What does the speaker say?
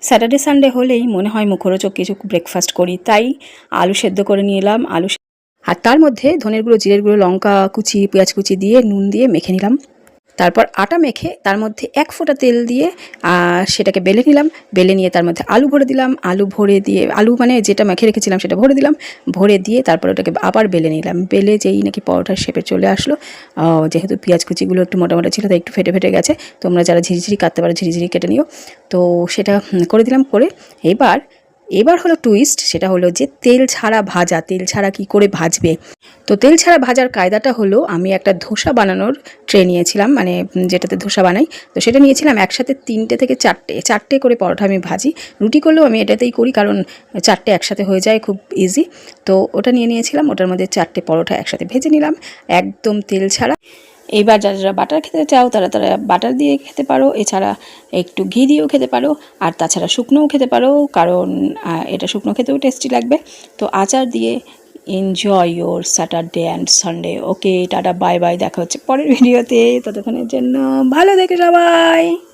Saturday Sunday হলেই মনে হয় মুখরোচক কিছু ব্রেকফাস্ট করি, তাই আলু সেদ্ধ করে নিয়ে এলাম। আর তার মধ্যে ধনের গুঁড়ো, জিরের গুঁড়ো, লঙ্কা কুচি, পেঁয়াজ কুচি দিয়ে নুন দিয়ে মেখে নিলাম। তারপর আটা মেখে তার মধ্যে 1 ফোঁটা তেল দিয়ে সেটাকে বেলে নিলাম। বেলে নিয়ে তার মধ্যে আলু ভরে দিলাম। আলু ভরে দিয়ে, আলু মানে যেটা মেখে রেখেছিলাম সেটা ভরে দিলাম। ভরে দিয়ে তারপর ওটাকে আবার বেলে নিলাম। বেলে যেই নাকি পরোটার শেপে চলে আসলো, যেহেতু পেঁয়াজ কুচিগুলো একটু মোটা মোটা ছিল তাই একটু ফেটে ফেটে গেছে। তোমরা যারা ঝিরিঝিরি কাটতে পারো ঝিরিঝিরি কেটে নিও। তো সেটা করে দিলাম। করে এবার হলো টুইস্ট, সেটা হলো যে তেল ছাড়া ভাজা। তেল ছাড়া কি করে ভাজবে? তো তেল ছাড়া ভাজার কায়দাটা হলো, আমি একটা ধোসা বানানোর ট্রে নিয়েছিলাম, মানে যেটাতে ধোসা বানাই। তো সেটা নিয়েছিলাম। একসাথে 3টে থেকে 4টে করে পরোটা আমি ভাজি। রুটি করলেও আমি এটাতেই করি, কারণ 4টে একসাথে হয়ে যায়, খুব ইজি। তো ওটা নিয়েছিলাম। ওটার মধ্যে 4টে পরোটা একসাথে ভেজে নিলাম, একদম তেল ছাড়া। এইবার যারা যারা বাটার খেতে চাও তারা তারা বাটার দিয়ে খেতে পারো, এছাড়া একটু ঘি দিয়েও খেতে পারো, আর তাছাড়া শুকনোও খেতে পারো, কারণ এটা শুকনো খেতেও টেস্টি লাগবে। তো আচার দিয়ে enjoy your Saturday and Sunday. Okay, tata, bye bye, দেখা হচ্ছে পরের ভিডিওতে। ততক্ষণের জন্য ভালো থেকো সবাই।